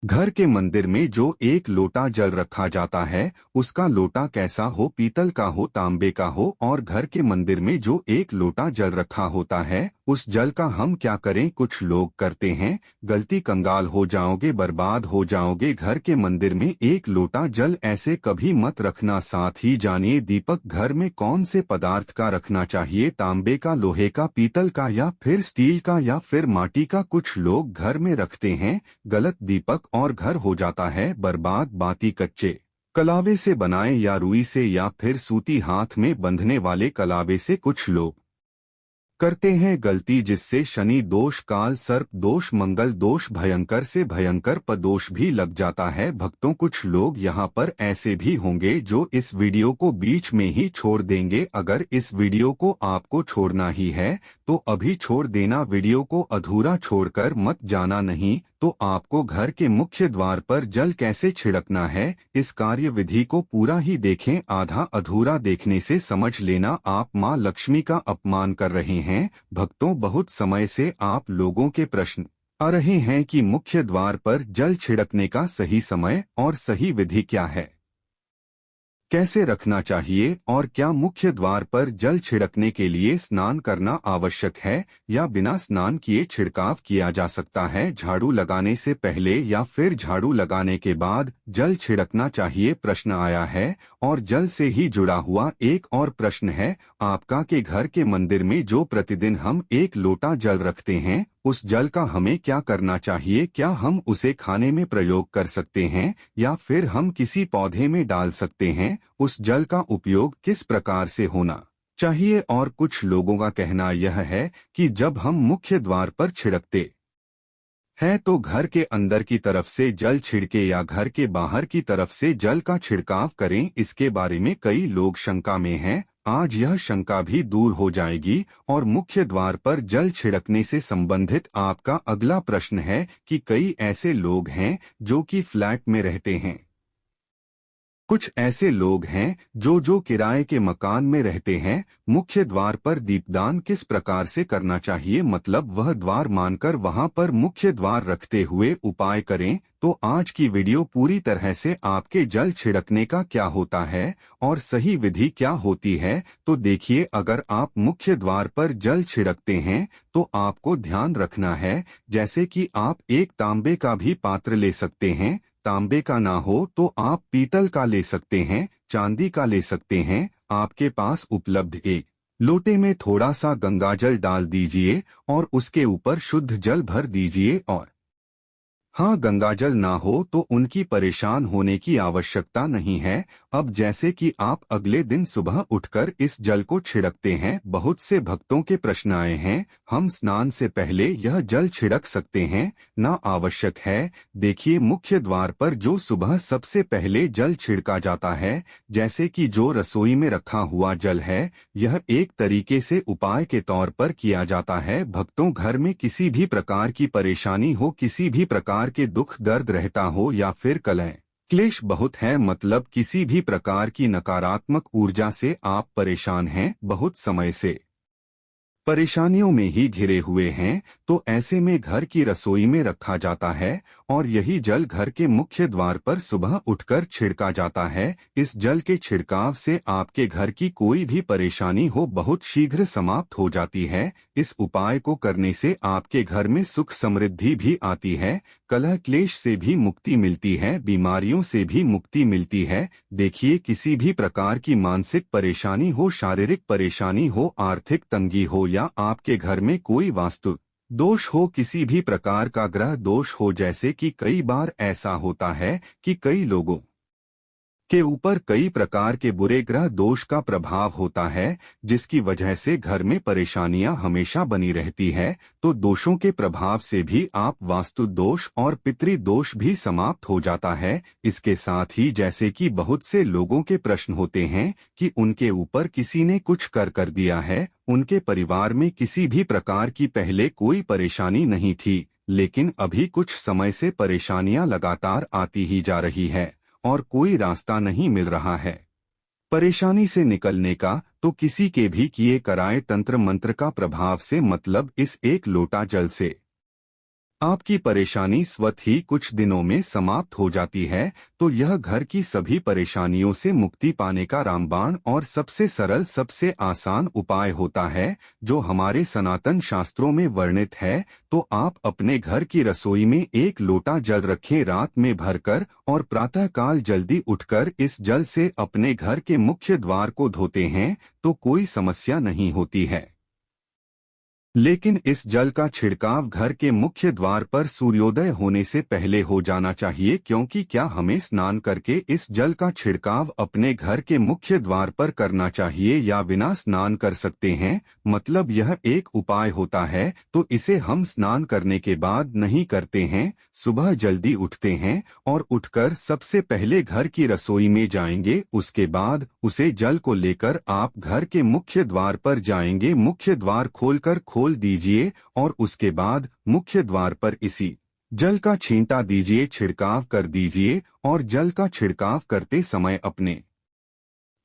घर के मंदिर में जो एक लोटा जल रखा जाता है, उसका लोटा कैसा हो, पीतल का हो, तांबे का हो, और घर के मंदिर में जो एक लोटा जल रखा होता है, उस जल का हम क्या करें? कुछ लोग करते हैं गलती, कंगाल हो जाओगे, बर्बाद हो जाओगे। घर के मंदिर में एक लोटा जल ऐसे कभी मत रखना। साथ ही जानिए दीपक घर में कौन से पदार्थ का रखना चाहिए, तांबे का, लोहे का, पीतल का, या फिर स्टील का, या फिर माटी का। कुछ लोग घर में रखते हैं गलत दीपक और घर हो जाता है बर्बाद। बाती कच्चे कलावे से बनाए या रुई से या फिर सूती हाथ में बंधने वाले कलावे से कुछ लोग करते हैं गलती, जिससे शनि दोष, काल सर्प दोष, मंगल दोष, भयंकर से भयंकर पदोष भी लग जाता है। भक्तों, कुछ लोग यहाँ पर ऐसे भी होंगे जो इस वीडियो को बीच में ही छोड़ देंगे। अगर इस वीडियो को आपको छोड़ना ही है तो अभी छोड़ देना, वीडियो को अधूरा छोड़कर मत जाना। नहीं तो आपको घर के मुख्य द्वार पर जल कैसे छिड़कना है, इस कार्य विधि को पूरा ही देखें। आधा अधूरा देखने से समझ लेना आप माँ लक्ष्मी का अपमान कर रहे हैं। भक्तों, बहुत समय से आप लोगों के प्रश्न आ रहे हैं कि मुख्य द्वार पर जल छिड़कने का सही समय और सही विधि क्या है, कैसे रखना चाहिए, और क्या मुख्य द्वार पर जल छिड़कने के लिए स्नान करना आवश्यक है या बिना स्नान किए छिड़काव किया जा सकता है। झाड़ू लगाने से पहले या फिर झाड़ू लगाने के बाद जल छिड़कना चाहिए, प्रश्न आया है। और जल से ही जुड़ा हुआ एक और प्रश्न है आपका कि घर के मंदिर में जो प्रतिदिन हम एक लोटा जल रखते हैं, उस जल का हमें क्या करना चाहिए? क्या हम उसे खाने में प्रयोग कर सकते हैं या फिर हम किसी पौधे में डाल सकते हैं? उस जल का उपयोग किस प्रकार से होना चाहिए? और कुछ लोगों का कहना यह है कि जब हम मुख्य द्वार पर छिड़कते है तो घर के अंदर की तरफ से जल छिड़के या घर के बाहर की तरफ से जल का छिड़काव करें। इसके बारे में कई लोग शंका में हैं। आज यह शंका भी दूर हो जाएगी। और मुख्य द्वार पर जल छिड़कने से संबंधित आपका अगला प्रश्न है कि कई ऐसे लोग हैं जो कि फ्लैट में रहते हैं, कुछ ऐसे लोग हैं जो किराए के मकान में रहते हैं। मुख्य द्वार पर दीपदान किस प्रकार से करना चाहिए, मतलब वह द्वार मानकर वहां पर मुख्य द्वार रखते हुए उपाय करें। तो आज की वीडियो पूरी तरह से आपके जल छिड़कने का क्या होता है और सही विधि क्या होती है, तो देखिए। अगर आप मुख्य द्वार पर जल छिड़कते हैं तो आपको ध्यान रखना है, जैसे कि आप एक तांबे का भी पात्र ले सकते हैं। तांबे का ना हो तो आप पीतल का ले सकते हैं, चांदी का ले सकते हैं। आपके पास उपलब्ध एक लोटे में थोड़ा सा गंगाजल डाल दीजिए और उसके ऊपर शुद्ध जल भर दीजिए। और हाँ, गंगाजल ना हो तो उनकी परेशान होने की आवश्यकता नहीं है। अब जैसे कि आप अगले दिन सुबह उठकर इस जल को छिड़कते हैं, बहुत से भक्तों के प्रश्न आए हैं, हम स्नान से पहले यह जल छिड़क सकते हैं ना, आवश्यक है? देखिए, मुख्य द्वार पर जो सुबह सबसे पहले जल छिड़का जाता है, जैसे कि जो रसोई में रखा हुआ जल है, यह एक तरीके से उपाय के तौर पर किया जाता है। भक्तों, घर में किसी भी प्रकार की परेशानी हो, किसी भी प्रकार के दुख दर्द रहता हो या फिर कलह क्लेश बहुत है, मतलब किसी भी प्रकार की नकारात्मक ऊर्जा से आप परेशान हैं, बहुत समय से परेशानियों में ही घिरे हुए हैं, तो ऐसे में घर की रसोई में रखा जाता है और यही जल घर के मुख्य द्वार पर सुबह उठकर छिड़का जाता है। इस जल के छिड़काव से आपके घर की कोई भी परेशानी हो बहुत शीघ्र समाप्त हो जाती है। इस उपाय को करने से आपके घर में सुख समृद्धि भी आती है, कलह क्लेश से भी मुक्ति मिलती है, बीमारियों से भी मुक्ति मिलती है। देखिए, किसी भी प्रकार की मानसिक परेशानी हो, शारीरिक परेशानी हो, आर्थिक तंगी हो, या आपके घर में कोई वास्तु दोष हो, किसी भी प्रकार का ग्रह दोष हो, जैसे कि कई बार ऐसा होता है कि कई लोगों के ऊपर कई प्रकार के बुरे ग्रह दोष का प्रभाव होता है, जिसकी वजह से घर में परेशानियां हमेशा बनी रहती है। तो दोषों के प्रभाव से भी आप वास्तु दोष और पितृ दोष भी समाप्त हो जाता है। इसके साथ ही जैसे कि बहुत से लोगों के प्रश्न होते हैं कि उनके ऊपर किसी ने कुछ कर दिया है, उनके परिवार में किसी भी प्रकार की पहले कोई परेशानी नहीं थी, लेकिन अभी कुछ समय से परेशानियां लगातार आती ही जा रही है और कोई रास्ता नहीं मिल रहा है परेशानी से निकलने का। तो किसी के भी किए कराए तंत्र मंत्र का प्रभाव से, मतलब इस एक लोटा जल से आपकी परेशानी स्वतः ही कुछ दिनों में समाप्त हो जाती है। तो यह घर की सभी परेशानियों से मुक्ति पाने का रामबाण और सबसे सरल, सबसे आसान उपाय होता है, जो हमारे सनातन शास्त्रों में वर्णित है। तो आप अपने घर की रसोई में एक लोटा जल रखें, रात में भरकर, और प्रातःकाल जल्दी उठकर इस जल से अपने घर के मुख्य द्वार को धोते हैं तो कोई समस्या नहीं होती है। लेकिन इस जल का छिड़काव घर के मुख्य द्वार पर सूर्योदय होने से पहले हो जाना चाहिए, क्योंकि क्या हमें स्नान करके इस जल का छिड़काव अपने घर के मुख्य द्वार पर करना चाहिए या बिना स्नान कर सकते हैं? मतलब यह एक उपाय होता है, तो इसे हम स्नान करने के बाद नहीं करते हैं। सुबह जल्दी उठते हैं और उठकर सबसे पहले घर की रसोई में जाएंगे, उसके बाद उसे जल को लेकर आप घर के मुख्य द्वार पर जाएंगे। मुख्य द्वार खोल दीजिए और उसके बाद मुख्य द्वार पर इसी जल का छींटा दीजिए, छिड़काव कर दीजिए। और जल का छिड़काव करते समय अपने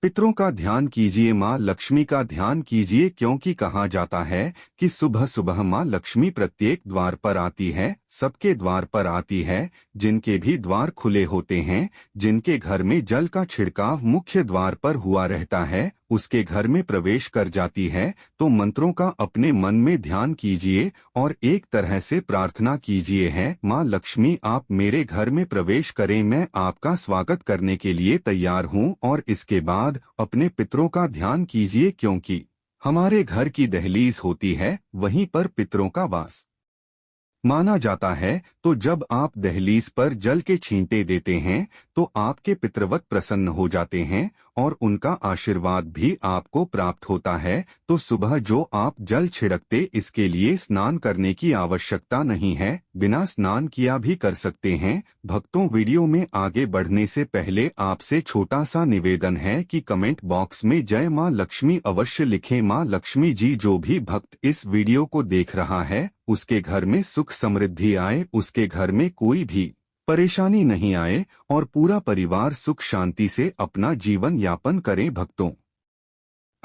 पितरों का ध्यान कीजिए, माँ लक्ष्मी का ध्यान कीजिए, क्योंकि कहा जाता है कि सुबह सुबह माँ लक्ष्मी प्रत्येक द्वार पर आती है, सबके द्वार पर आती है। जिनके भी द्वार खुले होते हैं, जिनके घर में जल का छिड़काव मुख्य द्वार पर हुआ रहता है, उसके घर में प्रवेश कर जाती है। तो मंत्रों का अपने मन में ध्यान कीजिए और एक तरह से प्रार्थना कीजिए है, माँ लक्ष्मी आप मेरे घर में प्रवेश करें, मैं आपका स्वागत करने के लिए तैयार हूँ। और इसके बाद अपने पितरों का ध्यान कीजिए, क्योंकि हमारे घर की दहलीज होती है, वहीं पर पितरों का वास माना जाता है। तो जब आप दहलीज पर जल के छींटे देते हैं तो आपके पितृवत प्रसन्न हो जाते हैं और उनका आशीर्वाद भी आपको प्राप्त होता है। तो सुबह जो आप जल छिड़कते, इसके लिए स्नान करने की आवश्यकता नहीं है, बिना स्नान किया भी कर सकते हैं। भक्तों, वीडियो में आगे बढ़ने से पहले आपसे छोटा सा निवेदन है कि कमेंट बॉक्स में जय माँ लक्ष्मी अवश्य लिखें। माँ लक्ष्मी जी, जो भी भक्त इस वीडियो को देख रहा है उसके घर में सुख समृद्धि आए, उसके घर में कोई भी परेशानी नहीं आए और पूरा परिवार सुख शांति से अपना जीवन यापन करे। भक्तों,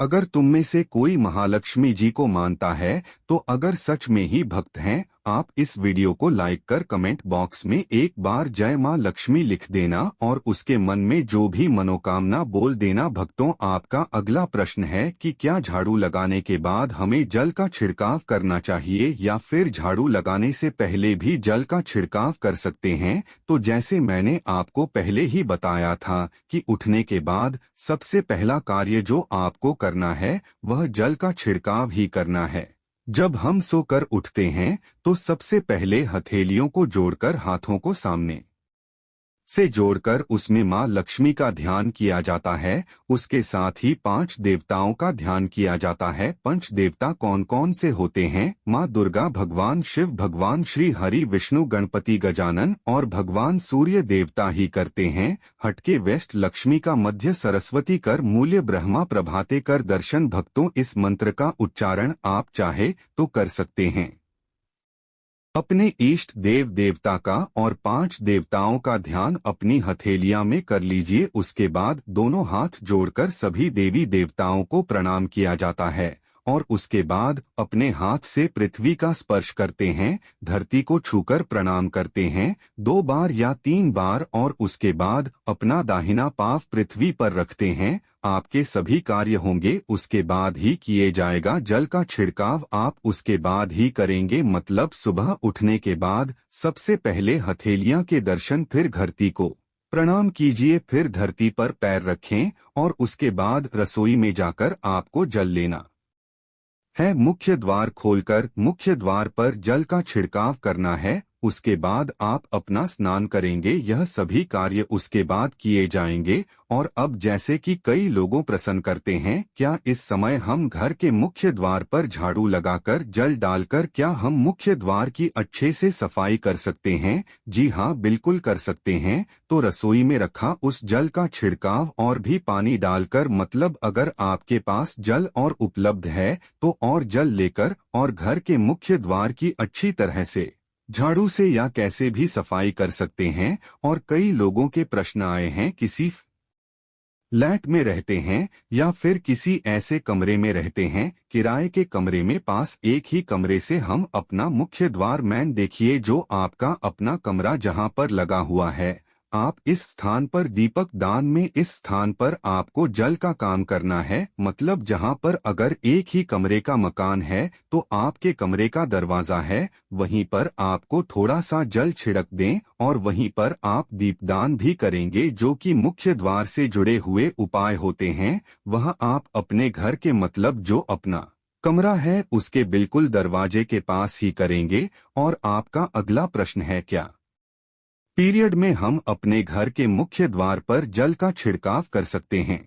अगर तुम में से कोई महालक्ष्मी जी को मानता है, तो अगर सच में ही भक्त हैं, आप इस वीडियो को लाइक कर कमेंट बॉक्स में एक बार जय माँ लक्ष्मी लिख देना और उसके मन में जो भी मनोकामना बोल देना। भक्तों, आपका अगला प्रश्न है कि क्या झाड़ू लगाने के बाद हमें जल का छिड़काव करना चाहिए या फिर झाड़ू लगाने से पहले भी जल का छिड़काव कर सकते हैं? तो जैसे मैंने आपको पहले ही बताया था कि उठने के बाद सबसे पहला कार्य जो आपको करना है वह जल का छिड़काव ही करना है। जब हम सोकर उठते हैं तो सबसे पहले हथेलियों को जोड़कर हाथों को सामने से जोड़कर उसमें माँ लक्ष्मी का ध्यान किया जाता है। उसके साथ ही 5 देवताओं का ध्यान किया जाता है। 5 देवता कौन कौन से होते हैं? माँ दुर्गा, भगवान शिव, भगवान श्री हरि, विष्णु, गणपति, गजानन और भगवान सूर्य देवता ही करते हैं। हटके वेस्ट लक्ष्मी का, मध्य सरस्वती कर, मूल्य ब्रह्मा, प्रभाते कर दर्शन। भक्तों, इस मंत्र का उच्चारण आप चाहे तो कर सकते हैं। अपने इष्ट देव देवता का और 5 देवताओं का ध्यान अपनी हथेलियां में कर लीजिए। उसके बाद दोनों हाथ जोड़कर सभी देवी देवताओं को प्रणाम किया जाता है और उसके बाद अपने हाथ से पृथ्वी का स्पर्श करते हैं, धरती को छूकर प्रणाम करते हैं 2 बार या 3 बार और उसके बाद अपना दाहिना पांव पृथ्वी पर रखते हैं। आपके सभी कार्य होंगे उसके बाद ही किए जाएगा। जल का छिड़काव आप उसके बाद ही करेंगे, मतलब सुबह उठने के बाद सबसे पहले हथेलियां के दर्शन, फिर धरती को प्रणाम कीजिए, फिर धरती पर पैर रखें और उसके बाद रसोई में जाकर आपको जल लेना है। मुख्य द्वार खोलकर मुख्य द्वार पर जल का छिड़काव करना है। उसके बाद आप अपना स्नान करेंगे। यह सभी कार्य उसके बाद किए जाएंगे। और अब जैसे कि कई लोगों प्रश्न करते हैं, क्या इस समय हम घर के मुख्य द्वार पर झाड़ू लगाकर जल डालकर क्या हम मुख्य द्वार की अच्छे से सफाई कर सकते हैं? जी हाँ, बिल्कुल कर सकते हैं। तो रसोई में रखा उस जल का छिड़काव और भी पानी डालकर, मतलब अगर आपके पास जल और उपलब्ध है तो और जल लेकर और घर के मुख्य द्वार की अच्छी तरह से झाड़ू से या कैसे भी सफाई कर सकते हैं। और कई लोगों के प्रश्न आए हैं कि सिर्फ फ्लैट में रहते हैं या फिर किसी ऐसे कमरे में रहते हैं, किराए के कमरे में पास एक ही कमरे से हम अपना मुख्य द्वार मैन देखिए जो आपका अपना कमरा जहां पर लगा हुआ है, आप इस स्थान पर दीपक दान में इस स्थान पर आपको जल का काम करना है। मतलब जहां पर अगर एक ही कमरे का मकान है तो आपके कमरे का दरवाजा है, वहीं पर आपको थोड़ा सा जल छिड़क दें और वहीं पर आप दीपदान भी करेंगे जो कि मुख्य द्वार से जुड़े हुए उपाय होते हैं। वह आप अपने घर के मतलब जो अपना कमरा है उसके बिल्कुल दरवाजे के पास ही करेंगे। और आपका अगला प्रश्न है क्या पीरियड में हम अपने घर के मुख्य द्वार पर जल का छिड़काव कर सकते हैं?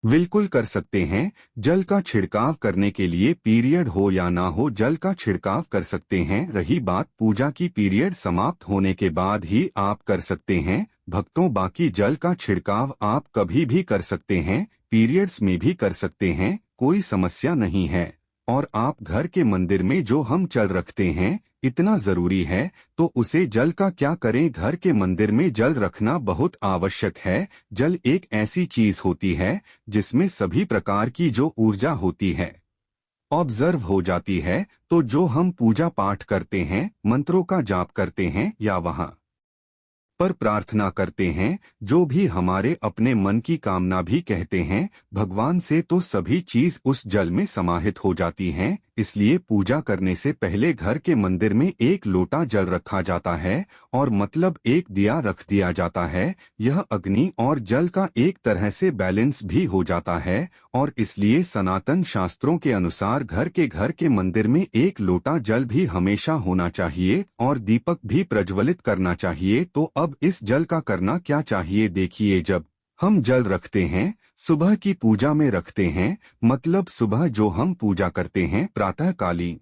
बिल्कुल कर सकते हैं। जल का छिड़काव करने के लिए पीरियड हो या ना हो जल का छिड़काव कर सकते हैं। रही बात पूजा की, पीरियड समाप्त होने के बाद ही आप कर सकते हैं भक्तों। बाकी जल का छिड़काव आप कभी भी कर सकते हैं, पीरियड्स में भी कर सकते हैं, कोई समस्या नहीं है। और आप घर के मंदिर में जो हम जल रखते हैं इतना जरूरी है तो उसे जल का क्या करें, घर के मंदिर में जल रखना बहुत आवश्यक है। जल एक ऐसी चीज होती है जिसमें सभी प्रकार की जो ऊर्जा होती है ऑब्जर्व हो जाती है। तो जो हम पूजा पाठ करते हैं, मंत्रों का जाप करते हैं या वहां पर प्रार्थना करते हैं, जो भी हमारे अपने मन की कामना भी कहते हैं भगवान से, तो सभी चीज उस जल में समाहित हो जाती हैं। इसलिए पूजा करने से पहले घर के मंदिर में एक लोटा जल रखा जाता है और मतलब एक दिया रख दिया जाता है। यह अग्नि और जल का एक तरह से बैलेंस भी हो जाता है और इसलिए सनातन शास्त्रों के अनुसार घर के मंदिर में एक लोटा जल भी हमेशा होना चाहिए और दीपक भी प्रज्वलित करना चाहिए। तो अब इस जल का करना क्या चाहिए देखिए, जब हम जल रखते हैं सुबह की पूजा में रखते हैं, मतलब सुबह जो हम पूजा करते हैं प्रातःकालीन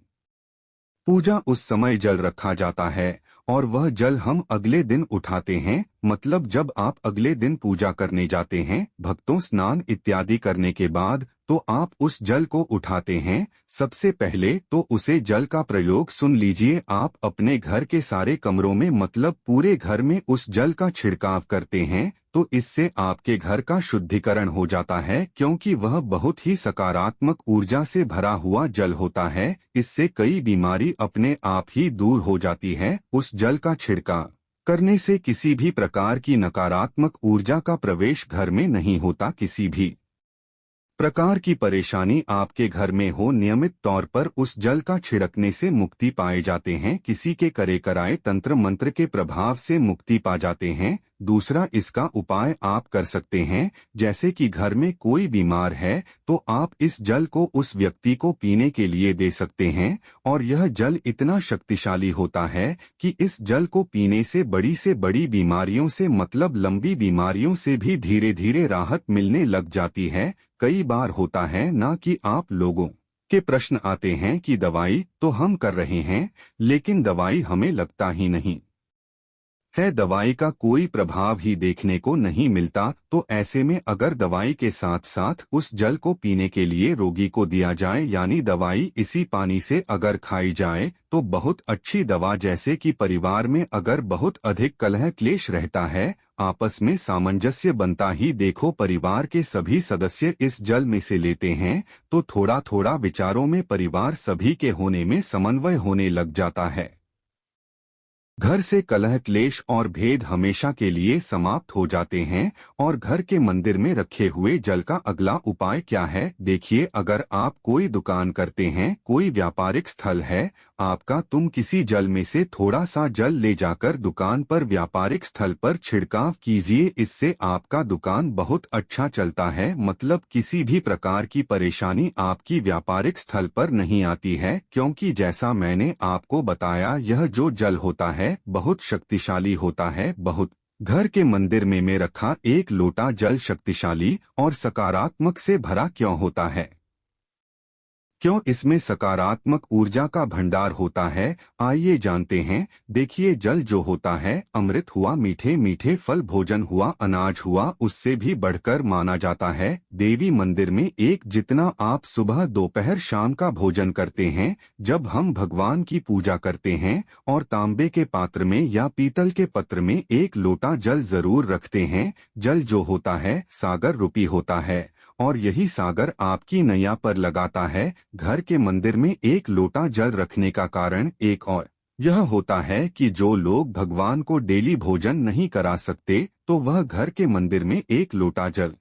पूजा, उस समय जल रखा जाता है और वह जल हम अगले दिन उठाते हैं। मतलब जब आप अगले दिन पूजा करने जाते हैं भक्तों, स्नान इत्यादि करने के बाद तो आप उस जल को उठाते हैं। सबसे पहले तो उसे जल का प्रयोग सुन लीजिए, आप अपने घर के सारे कमरों में मतलब पूरे घर में उस जल का छिड़काव करते हैं तो इससे आपके घर का शुद्धिकरण हो जाता है, क्योंकि वह बहुत ही सकारात्मक ऊर्जा से भरा हुआ जल होता है। इससे कई बीमारी अपने आप ही दूर हो जाती है। उस जल का छिड़काव करने से किसी भी प्रकार की नकारात्मक ऊर्जा का प्रवेश घर में नहीं होता। किसी भी प्रकार की परेशानी आपके घर में हो, नियमित तौर पर उस जल का छिड़कने से मुक्ति पाए जाते हैं। किसी के करे कराए तंत्र मंत्र के प्रभाव से मुक्ति पा जाते हैं। दूसरा, इसका उपाय आप कर सकते हैं, जैसे कि घर में कोई बीमार है तो आप इस जल को उस व्यक्ति को पीने के लिए दे सकते हैं और यह जल इतना शक्तिशाली होता है कि इस जल को पीने से बड़ी बीमारियों से मतलब लंबी बीमारियों से भी धीरे धीरे राहत मिलने लग जाती है। कई बार होता है ना कि आप लोगों के प्रश्न आते हैं कि दवाई तो हम कर रहे हैं लेकिन दवाई हमें लगता ही नहीं है, दवाई का कोई प्रभाव ही देखने को नहीं मिलता। तो ऐसे में अगर दवाई के साथ साथ उस जल को पीने के लिए रोगी को दिया जाए, यानी दवाई इसी पानी से अगर खाई जाए तो बहुत अच्छी दवा। जैसे कि परिवार में अगर बहुत अधिक कलह क्लेश रहता है, आपस में सामंजस्य बनता ही देखो परिवार के सभी सदस्य इस जल में से लेते हैं तो थोड़ा थोड़ा विचारों में परिवार सभी के होने में समन्वय होने लग जाता है। घर से कलह क्लेश और भेद हमेशा के लिए समाप्त हो जाते हैं। और घर के मंदिर में रखे हुए जल का अगला उपाय क्या है देखिए, अगर आप कोई दुकान करते हैं, कोई व्यापारिक स्थल है आपका, तुम किसी जल में से थोड़ा सा जल ले जाकर दुकान पर व्यापारिक स्थल पर छिड़काव कीजिए। इससे आपका दुकान बहुत अच्छा चलता है, मतलब किसी भी प्रकार की परेशानी आपकी व्यापारिक स्थल पर नहीं आती है। क्योंकि जैसा मैंने आपको बताया यह जो जल होता है बहुत शक्तिशाली होता है। बहुत घर के मंदिर में रखा एक लोटा जल शक्तिशाली और सकारात्मक से भरा क्यों होता है? क्यों इसमें सकारात्मक ऊर्जा का भंडार होता है, आइए जानते हैं। देखिए, जल जो होता है अमृत हुआ, मीठे मीठे फल भोजन हुआ, अनाज हुआ, उससे भी बढ़कर माना जाता है। देवी मंदिर में एक जितना आप सुबह दोपहर शाम का भोजन करते हैं, जब हम भगवान की पूजा करते हैं और तांबे के पात्र में या पीतल के पत्र में एक लोटा जल जरूर रखते हैं। जल जो होता है सागर रूपी होता है और यही सागर आपकी नैया पर लगाता है। घर के मंदिर में एक लोटा जल रखने का कारण एक और यह होता है कि जो लोग भगवान को डेली भोजन नहीं करा सकते, तो वह घर के मंदिर में एक लोटा जल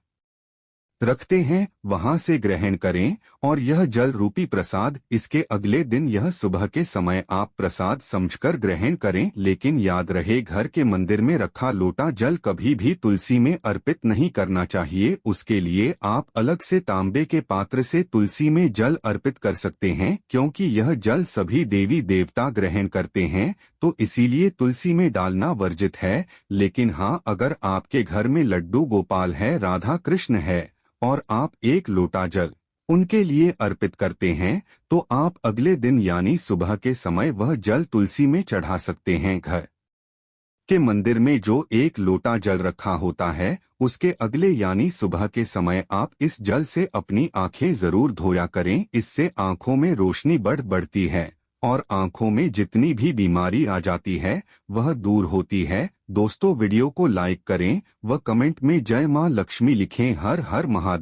रखते हैं, वहां से ग्रहण करें और यह जल रूपी प्रसाद इसके अगले दिन यह सुबह के समय आप प्रसाद समझकर ग्रहण करें। लेकिन याद रहे, घर के मंदिर में रखा लोटा जल कभी भी तुलसी में अर्पित नहीं करना चाहिए। उसके लिए आप अलग से तांबे के पात्र से तुलसी में जल अर्पित कर सकते हैं, क्योंकि यह जल सभी देवी देवता ग्रहण करते हैं, तो इसीलिए तुलसी में डालना वर्जित है। लेकिन हाँ, अगर आपके घर में लड्डू गोपाल है, राधा कृष्ण है और आप एक लोटा जल उनके लिए अर्पित करते हैं, तो आप अगले दिन यानी सुबह के समय वह जल तुलसी में चढ़ा सकते हैं। घर के मंदिर में जो एक लोटा जल रखा होता है, उसके अगले यानी सुबह के समय आप इस जल से अपनी आंखें जरूर धोया करें। इससे आंखों में रोशनी बढ़ती है और आंखों में जितनी भी बीमारी आ जाती है वह दूर होती है। दोस्तों, वीडियो को लाइक करें व कमेंट में जय मां लक्ष्मी लिखें। हर हर महादेव।